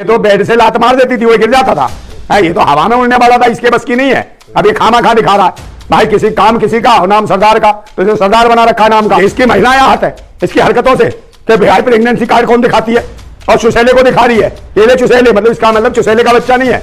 तो बेड से लात मार देती थी, वो गिर जाता था। ये तो हवा में उड़ने वाला था, इसके बस की नहीं है। अब ये खामा खा दिखा रहा है भाई, किसी काम किसी का नाम सरदार का, तो इसे सरदार बना रखा नाम का। इसकी महिलाएं हाथ है इसकी हरकतों से कि भाई प्रेगनेंसी कार्ड कौन दिखाती है और चुसेले को दिखा रही है। केले चुसेले मतलब इसका मतलब चुसेले का बच्चा नहीं है,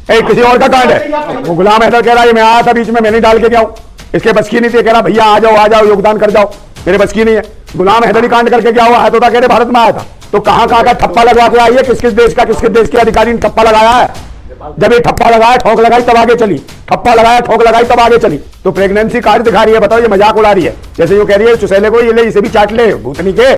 किसी और का कार्ड है। वो गुलाम हैदर कह रहा है मैं आया था बीच में, मैं नहीं डाल के गया हूं, इसके बस की नहीं थी। कह रहा भैया आ जाओ योगदान कर जाओ, मेरे बस की नहीं है। गुलाम हैदर ही कांड करके क्या हुआ है, तो कह रहे भारत में आया था, तो कहां का ठप्पा लगवा के आई है, किस किस देश के अधिकारी ने ठप्पा लगाया है। जब ये ठप्पा लगाया ठोक लगाई तब आगे चली, ठप्पा लगाया ठोक लगाई तब आगे चली। तो प्रेगनेंसी कार्ड दिखा रही है, बताओ ये मजाक उड़ा रही है। जैसे ये कह रही है चुसेले को ये ले, इसे भी चाट ले भूतनी के।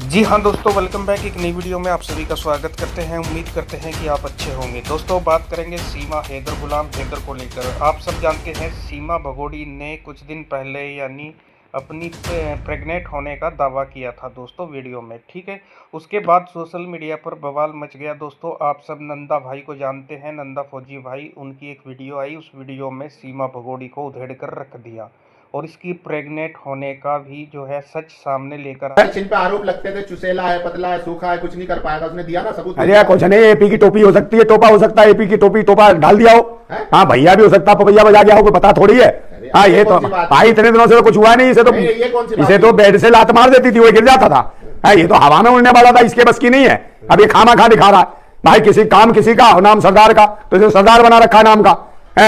जी हाँ दोस्तों, वेलकम बैक। एक नई वीडियो में आप सभी का स्वागत करते हैं। उम्मीद करते हैं कि आप अच्छे होंगे। दोस्तों बात करेंगे सीमा हैदर, गुलाम हैदर को लेकर। आप सब जानते हैं सीमा भगोड़ी ने कुछ दिन पहले यानी अपनी प्रेग्नेंट होने का दावा किया था दोस्तों वीडियो में, ठीक है। उसके बाद सोशल मीडिया पर बवाल मच गया दोस्तों। आप सब नंदा भाई को जानते हैं, नंदा फौजी भाई, उनकी एक वीडियो आई, उस वीडियो में सीमा भगोड़ी को उधेड़ कर रख दिया और इसकी प्रेग्नेंट होने का भी जो है सच सामने लेकर जिन पे आरोप लगते थे चुसेला है, पतला है, सूखा है, कुछ नहीं कर पाएगा, उसने दिया ना सबूत। अरे कुछ नहीं, एपी की टोपी हो सकती है, टोपा हो सकता है, एपी की टोपी टोपा डाल दिया हो। हाँ भैया भी हो सकता है, पपैया बजा गया हो, कोई पता थोड़ी है। हाँ ये तो भाई इतने दिनों से तो कुछ हुआ नहीं, इसे तो बेड से लात मार देती थी, वो गिर जाता था। ये तो हवा में उड़ने वाला था, इसके बस की नहीं है। अब ये खामा खा दिखा रहा है भाई, किसी काम किसी का नाम सरदार का, तो इसे सरदार बना रखा नाम का।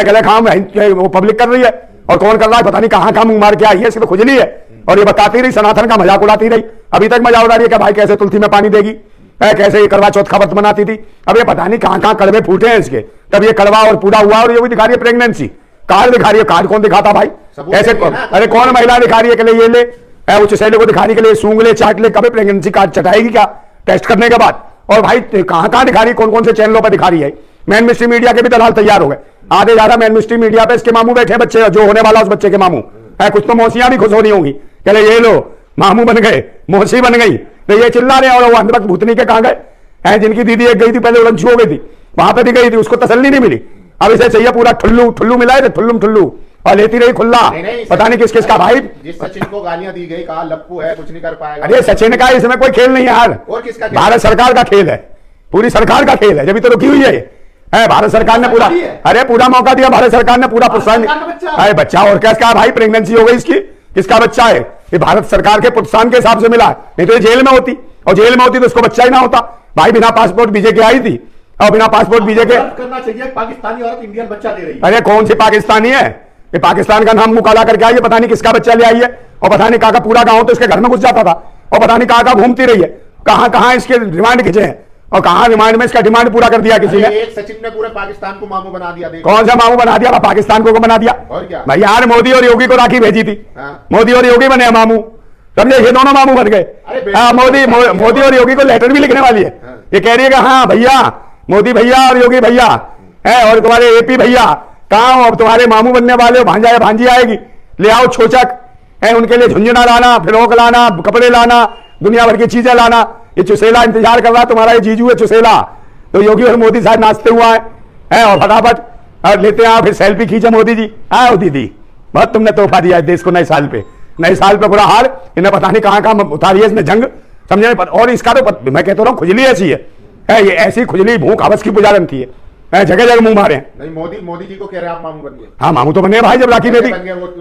गले खाम वो पब्लिक कर रही है, और कौन कर रहा है पता नहीं, कहां कहां मुंह मार के आई है, इसकी तो खुजली है। और ये बताती रही, सनातन का मजाक उड़ाती रही, अभी तक मजा उड़ा रही है कि भाई कैसे तुलसी में पानी देगी, कैसे ये करवा चौथ का व्रत मनाती थी। अब ये पता नहीं कहां कहां कड़वे फूटे हैं इसके, तब ये कड़वा और पूरा हुआ। और ये भी दिखा रही है प्रेगनेंसी कार्ड दिखा रही है। कार्ड कौन दिखाता भाई ऐसे? अरे कौन महिला दिखा रही है कि ये ले, उच्च शैली को दिखाने के लिए सूंघ ले चाट ले, कभी प्रेगनेंसी कार्ड चटाएगी क्या टेस्ट करने के बाद? और भाई कहां कहां दिखा रही है, कौन कौन से चैनलों पर दिखा रही है। मैन मिस्ट्री मीडिया के भी दलाल तैयार हो गए, आधे ज्यादा मैन मिस्ट्री मीडिया पे इसके मामू बैठे, बच्चे जो होने वाला उस बच्चे के मामू है। कुछ तो मौसियां भी खुश हो रही होंगी, चले ये लो मामू बन गए, मौसी बन गई, तो ये चिल्ला रहे। और वो अंधभक्त भूतनी के कहां गए, जिनकी दीदी एक गई थी पहले, उड़नछू हो गई थी, वहां पे भी गई थी, उसको तसल्ली नहीं मिली। अब इसे चाहिए पूरा ठुल्लू ठुल्लू मिलाए थे, ठुल्लू और लेती रही खुल्ला, पता नहीं किस किस का भाई। जिस सचिन को गालियां दी गई, कहा लप्पू है, कुछ नहीं कर पाएगा। अरे सचिन का इसमें कोई खेल नहीं है यार, और किसका? भारत सरकार का खेल है, पूरी सरकार का खेल है, जब तो रुकी हुई है। भारत सरकार ने पूरा, अरे पूरा मौका दिया भारत सरकार ने, पूरा प्रोत्साहन। अरे बच्चा और क्या भाई, प्रेगनेंसी हो गई इसकी, किसका बच्चा है? ये भारत सरकार के प्रोत्साहन के हिसाब से मिला है, नहीं तो ये जेल में होती, और जेल में होती तो उसको बच्चा ही ना होता भाई। बिना पासपोर्ट वीजे के आई थी, और बिना पासपोर्ट वीजे के करना चाहिए। पाकिस्तानी औरत इंडियन बच्चा दे रही है। अरे कौन सी पाकिस्तानी है, ये पाकिस्तान का नाम मुकाला करके आई है, पता नहीं किसका बच्चा ले आई है। और पता नहीं कहा पूरा गांव तो इसके घर में घुस जाता था, और पता नहीं कहा घूमती रही है, कहां इसके रिमांड खिंचे हैं, और कहां रिमांड में इसका डिमांड पूरा कर दिया किसी ने। एक सचिन ने पूरे पाकिस्तान को मामू बना दिया। कौन सा मामू बना दिया? पाकिस्तान को बना दिया। और क्या भाई यार, मोदी और योगी को राखी भेजी थी, मोदी और योगी बने मामू, समझे, ये दोनों मामू बन गए। मोदी और योगी को लेटर भी लिखने वाली है, ये कह रही है कि हाँ भैया, मोदी भैया और योगी भैया है, और तुम्हारे एपी भैया कहाँ हो, अब तुम्हारे मामू बनने वाले हो, भांजा या भांजी आएगी, ले आओ छोचक है, उनके लिए झुंझुना लाना, फिरोक लाना, कपड़े लाना, दुनिया भर की चीजें लाना। ये चुसेला इंतजार कर रहा है, तुम्हारा ये जीजू है चुसेला। तो योगी और मोदी साहब नाचते हुआ है, और फटाफट लेते हैं फिर सेल्फी खींचे मोदी जी। आओ दीदी, बहुत तुमने तोहफा दिया है देश को नए साल पे बुरा हाल, इन्हें पता नहीं कहां कहां उतारी है इसने जंग, समझे। और इसका तो मैं कहता हूँ खुजली ऐसी है, ये ऐसी खुजली भूख हवस की पुजारन थी, जगह जगह मुंह मारे। नहीं, मोदी जी को कह रहे हैं आप मामू बन गए। हाँ मामू तो बने भाई, जब राखी भेजी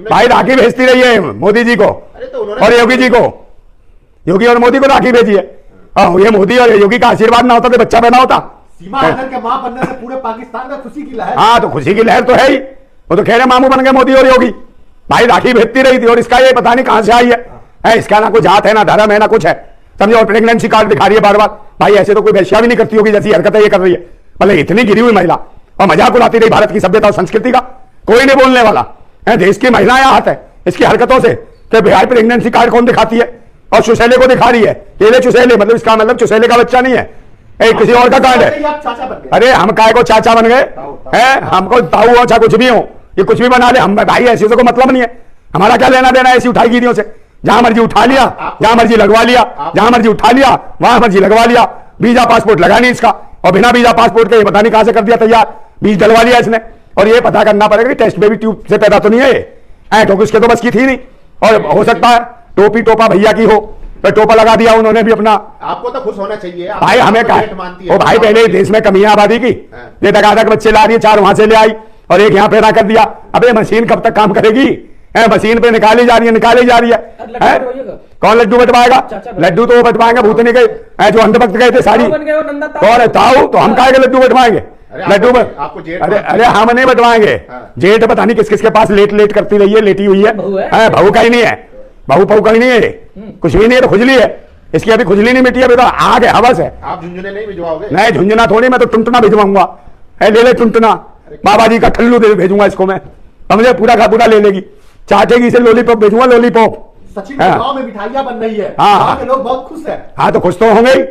भाई, राखी भेजती रही है मोदी जी को और योगी जी को, योगी और मोदी को राखी भेजी है। ये मोदी और योगी का आशीर्वाद ना होता तो बच्चा पैदा होता। सीमा हैदर के मां बनने से पूरे पाकिस्तान में खुशी की लहर। हाँ तो खुशी की लहर तो है ही, वो तो कह रहे मामू बन गए मोदी और योगी, भाई राखी भेजती रही थी। और इसका ये पता नहीं कहां से आई है, इसका ना कुछ जात है, ना धर्म है, ना कुछ है, समझे। और प्रेगनेंसी कार्ड दिखा रही है बार बार। भाई ऐसे तो कोई वेश्या भी नहीं करती होगी जैसी हरकतें ये कर रही है, मतलब इतनी गिरी हुई महिला, और मजाक उड़ाती रही भारत की सभ्यता और संस्कृति का। कोई नहीं बोलने वाला है, देश की महिलाएं हाथ है इसकी हरकतों से कि भाई प्रेगनेंसी कार्ड कौन दिखाती है, और चुसेले को दिखा रही है, केले चुसेले मतलब इसका मतलब चुसेले का बच्चा नहीं है, किसी और का कार्ड है। अरे हम काय को चाचा बन गए हैं, हमको ताऊ हो चाहे कुछ भी हो, ये कुछ भी बना ले, हम भाई ऐसी को मतलब नहीं है, हमारा क्या लेना देना ऐसी उठाई गिरियों से। जहां मर्जी उठा लिया, जहां मर्जी लगवा लिया, जहां मर्जी उठा लिया, वहां मर्जी लगवा लिया। वीजा पासपोर्ट लगा नहीं इसका, और बिना वीजा पासपोर्ट के ये पता नहीं कहां से कर दिया तैयार, बीज डलवा लिया इसने। और ये पता करना पड़ेगा कि टेस्ट बेबी ट्यूब से पैदा तो नहीं है, क्योंकि उसके तो बस की थी नहीं। और हो सकता है टोपी टोपा भैया की हो, तो टोपा लगा दिया उन्होंने भी अपना। आपको तो खुश होना चाहिए। भाई हमें ओ भाई पहले देश में कमी है आबादी की, ये टकाटक बच्चे ला रही है, 4 वहां से ले आई और 1 यहाँ पैदा कर दिया। अबे मशीन कब तक काम करेगी? मशीन पे निकाली जा रही है। कौन लड्डू बटवाएगा? लड्डू तो वो बटवाएंगे भूतनी के, जो अंधभक्त गए थे साड़ी और ताऊ, तो हम काहे के लड्डू बटवाएंगे? लड्डू आपको जेठ अरे हम नहीं बटवाएंगे। जेठ पता नहीं किस किस के पास लेट करती रही है, लेटी हुई है। बहू का ही नहीं है, बहू पहू का ही नहीं है, कुछ भी नहीं है, तो खुजली है इसकी, अभी खुजली नहीं मिटी, अभी तो आग है, हवस है। आप झुंझुने नहीं भिजवाओगे? नहीं झुंझुना थोड़ी, मैं तो टुनटुना भिजवाऊंगा। ले टुनटुना, बाबा जी का ठल्लू भेजूंगा इसको मैं, समझे? पूरा का पूरा ले लेगी, चाटेगी इसे, लॉलीपॉप भेजूंगा, लॉलीपॉप। सचिन गांव में मिठाइयां बन रही है, हाँ के लोग बहुत खुश है। हाँ तो खुश तो होंगे ही,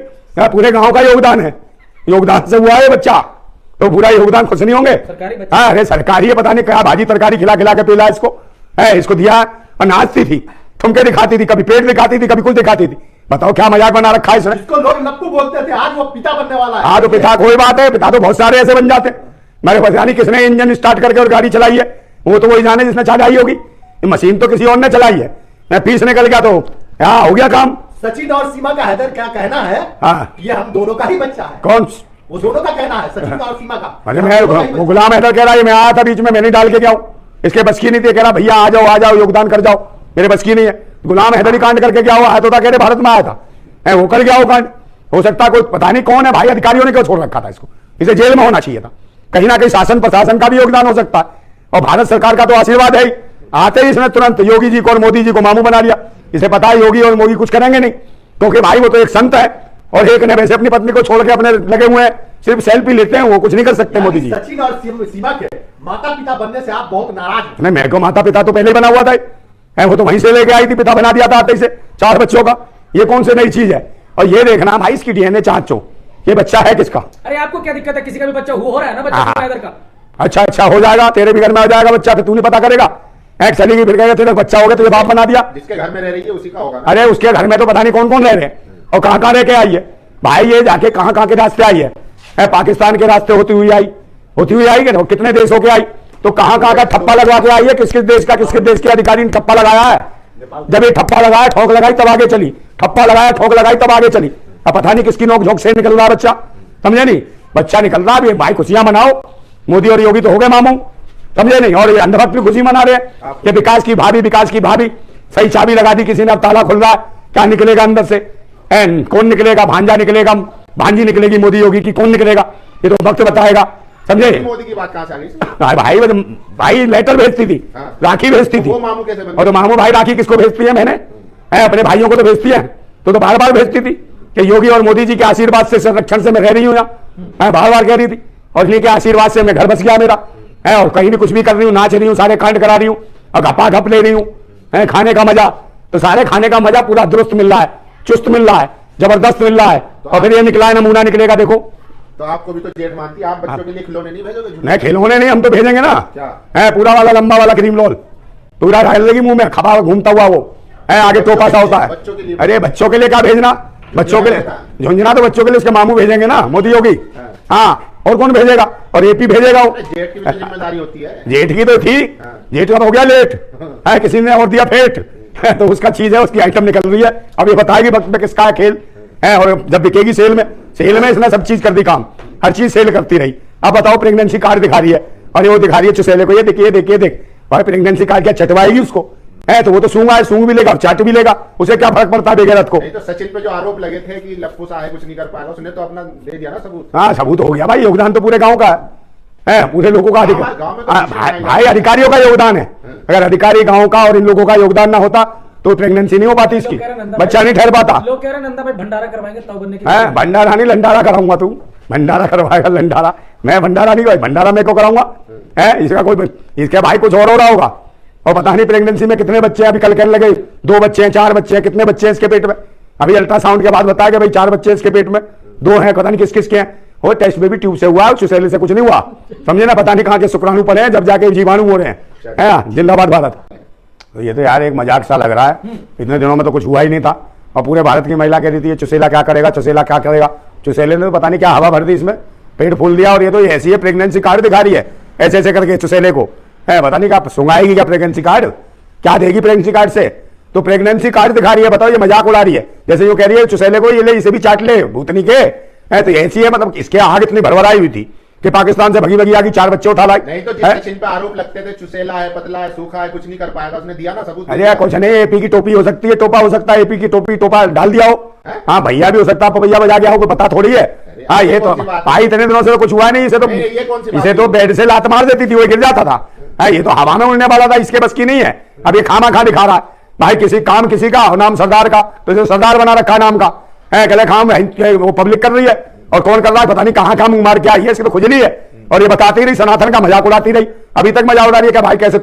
पूरे गांव का योगदान है, योगदान से हुआ है बच्चा, तो पूरा योगदान खुश नहीं होंगे? हाँ अरे सरकारी है, पता नहीं क्या भाजी तरकारी खिला खिला के पिला इसको, इसको दिया और नाचती थी, ठुमके दिखाती थी, कभी पेट दिखाती थी, कभी कुछ दिखाती थी। बताओ क्या मजाक बना रखा है इसने। इसको लोग नप्पू बोलते थे, आज वो पिता बनने वाला है। हाँ तो पिता कोई बात है, पिता तो बहुत सारे ऐसे बन जाते। मेरे पता नहीं किसने इंजन स्टार्ट करके और गाड़ी चलाई है, वो तो वही जाने जिसने चलाई होगी, मशीन तो किसी और ने चलाई है। मैं पीस निकल गया तो हो गया काम। सचिन और सीमा का हैदर क्या कहना है? हाँ ये हम दोनों का ही बच्चा है। कौन? वो दोनों का कहना है, सचिन और सीमा का। अरे मैं वो गुलाम हैदर कह रहा है, मैं आया था बीच में, मैंने डाल के गया हूँ, इसके बस की नहीं थी, कह रहा भैया आ जाओ योगदान कर जाओ, मेरे बस की नहीं है। गुलाम हैदर ही कांड करके गया हुआ है, तो कह रहे भारत में आया था, वो कर गया वो कांड। हो सकता है कोई पता नहीं कौन है भाई, अधिकारियों ने क्यों छोड़ रखा था इसको, इसे जेल में होना चाहिए था। कहीं ना कहीं शासन प्रशासन का भी योगदान हो सकता है, और भारत सरकार का तो आशीर्वाद है ही। आते ही इसने तुरंत योगी जी को और मोदी जी को मामू बना लिया। इसे पता है योगी और मोदी कुछ करेंगे नहीं, क्योंकि भाई वो तो एक संत है, और एक ने वैसे अपनी पत्नी को छोड़ के अपने लगे हुए हैं, सिर्फ सेल्फी लेते हैं, वो कुछ नहीं कर सकते मोदी जी। सचिन और सीमा के माता पिता बनने से आप बहुत नाराज हैं। नहीं, मेरे को माता पिता तो पहले ही बना हुआ था, वो तो वहीं से लेके आई थी, पिता बना दिया था आते ही से, 4 बच्चों का। ये कौन सी नई चीज है? और ये देखना भाई इसकी डीएनए जांचो, ये बच्चा है किसका? अरे आपको क्या दिक्कत है, किसी का भी बच्चा हो रहा है ना, बच्चा हैदर का। अच्छा हो जाएगा, तेरे भी घर में आ जाएगा बच्चा, फिर तू नहीं पता करेगा, चलेगी फिर कहेगा तेरा बच्चा हो गया, तुझे बाप बना दिया। जिसके घर में रह रही है उसी का होगा। अरे उसके घर में तो पता नहीं कौन कौन रह रहे हैं और कहां कहां रह के आई है भाई, ये जाके कहां कहां के रास्ते आई है। पाकिस्तान के रास्ते होती हुई आई कि कितने देश होके आई, तो कहां कहां का ठप्पा लगवा के आई है, किस किस देश के अधिकारी ने ठप्पा लगाया है। जब ये ठप्पा लगाया, ठोक लगाई, तब आगे चली, ठप्पा लगाया, ठोक लगाई, तब आगे चली। अब पता नहीं किसकी नोक झोंक से निकल रहा बच्चा, समझे नहीं? बच्चा निकल रहा है भाई, खुशियां मनाओ, मोदी और योगी तो हो गए मामू, समझे नहीं? और ये अंधभक्त भी खुशी मना रहे हैं कि विकास की भाभी सही चाबी लगा दी किसी ने, अब ताला खुल रहा है, क्या निकलेगा अंदर से? कौन निकलेगा? भांजा निकलेगा, भांजी निकलेगी मोदी योगी की, कौन निकलेगा ये तो वक्त बताएगा, समझे? मोदी की बात कहां से आ गई? भाई लेटर भेजती थी, राखी भेजती थी, वो मामू कैसे बन गए? और तो मामू भाई राखी किसको भेजती है? मैंने अपने भाइयों को तो भेजती है, तो बार बार भेजती थी कि योगी और मोदी जी के आशीर्वाद से, संरक्षण से मैं रह रही हूँ यहाँ, बार बार कह रही थी, और इन्हीं के आशीर्वाद से मैं घर बस गया मेरा, और कहीं भी कुछ भी कर रही हूँ, नाच रही हूँ, सारे कांड करा रही हूँ, और घपा घप ले रही हूँ, खाने का मजा, तो सारे खाने का मजा पूरा दुरुस्त मिल रहा है, चुस्त मिल रहा है, जबरदस्त मिल रहा है। और फिर ये निकला है, नमूना निकलेगा, देखो। तो आपको भी तो जेठ मानती है, आप बच्चों के लिए खिलौने नहीं भेजोगे? नहीं खिलौने नहीं, हम तो भेजेंगे ना, पूरा वाला लंबा वाला क्रीम रोल पूरा डाल देगी मुंह में, खबा घूमता हुआ वो आगे टोपा सा होता है। अरे बच्चों के लिए क्या भेजना? बच्चों के लिए झुंझुना तो बच्चों के लिए उसके मामू भेजेंगे ना, मोदी योगी। हाँ, और कौन भेजेगा? और एपी भेजेगा वो। जेठ की भी जिम्मेदारी होती है। जेठ की तो थी, जेठ का हो गया लेट, किसी ने और दिया फेट, तो उसका चीज है, उसकी आइटम निकल रही है, अब ये बताएगी वक्त में किसका है खेल है। और जब बिकेगी सेल में इसने सब चीज कर दी काम, हर चीज सेल करती रही। अब बताओ प्रेगनेंसी कार्ड दिखा रही है, और वो दिखा रही है चुसेले को, ये देख भाई प्रेगनेंसी कार्ड क्या चटवाएगी उसको, है तो वो तो सूंग भी लेगा, चाट भी लेगा, उसे क्या फर्क पड़ता है बेगैरत को? नहीं तो सचिन पे जो आरोप लगे थे कि लप्पू सा है, कुछ नहीं कर पाएगा, उसने तो अपना दे दिया ना सबूत। हाँ सबूत हो गया भाई, योगदान तो पूरे गांव का है, पूरे लोगों का भाई अधिकारियों का योगदान है। अगर अधिकारी गांव का और इन लोगों का योगदान ना होता तो प्रेगनेंसी नहीं हो पाती इसकी, बच्चा नहीं ठहर पाता। लोग कह रहे हैं नंदा भाई भंडारा करवाएंगे तब बनने की। भंडारा नहीं, लंडारा कराऊंगा। तू भंडारा करवाएगा? लंडारा मैं भंडारा नहीं भाई, भंडारा मैं को कराऊंगा है? इसका कोई, इसके भाई कुछ और हो रहा होगा, और पता नहीं प्रेगनेंसी में कितने बच्चे हैं। अभी कल कहने लगे 2 बच्चे हैं, 4 बच्चे हैं, कितने बच्चे हैं इसके पेट में? अभी अल्ट्रासाउंड के बाद बताया कि भाई 4 बच्चे इसके पेट में, 2 हैं, पता नहीं किस किस के हैं। वो टेस्ट में भी ट्यूब से हुआ, चुसेले से कुछ नहीं हुआ, समझे ना? पता नहीं कहाँ के शुक्राणु पड़े हैं, जब जाके जीवाणु हो रहे हैं। जिंदाबाद भारत। तो ये तो यार एक मजाक सा लग रहा है, इतने दिनों में तो कुछ हुआ ही नहीं था, और पूरे भारत की महिला कह रही थी चुसेला क्या करेगा, चुसेला क्या करेगा। चुसेले ने तो पता नहीं क्या हवा भर दी इसमें, पेट फूल दिया, और ये तो ऐसी है प्रेगनेंसी कार्ड दिखा रही है ऐसे ऐसे करके चुसेले को, है पता नहीं क्या सुंगाएगी क्या प्रेगनेंसी कार्ड, क्या देगी प्रेगनेंसी कार्ड से? तो प्रेगनेंसी कार्ड दिखा रही है, बताओ ये मजाक उड़ा रही है। जैसे यूं कह रही है चुसेले को ये ले इसे भी चाट ले भूतनी के, है तो ऐसी है। मतलब इसके आग इतनी भरभराई हुई थी कि पाकिस्तान से भगी भगी आगी 4 बच्चे उठा लाई। नहीं तो जिन पे आरोप लगते थे चुसेला है, पतला है, सूखा है, कुछ नहीं कर पाएगा, उसने दिया ना सबूत। अरे कुछ नहीं, एपी की टोपी हो सकती है, टोपा हो सकता है, एपी की टोपी टोपा डाल दिया हो। हाँ भैया भी हो सकता है, पपैया बजा गया हो, कोई पता थोड़ी है। हाँ ये तो भाई इतने दिनों से तो कुछ हुआ नहीं। इसे तो बेड से लात मार देती थी, वो गिर जाता था। ये तो हवा में उड़ने वाला था, इसके बस की नहीं है। अब ये खामा खा दिखा रहा है भाई, किसी काम किसी का नाम सरदार का, तो इसे सरदार बना रखा नाम का है। कहले खाम वो पब्लिक कर रही है, और कौन कर रहा है पता नहीं, कहाँ मुंह मार के आई है, इसकी तो खुजली है। और ये बताती रही, सनातन का मजाक उड़ाती रही, अभी तक मजाक उड़ा रही है कि भाई कैसे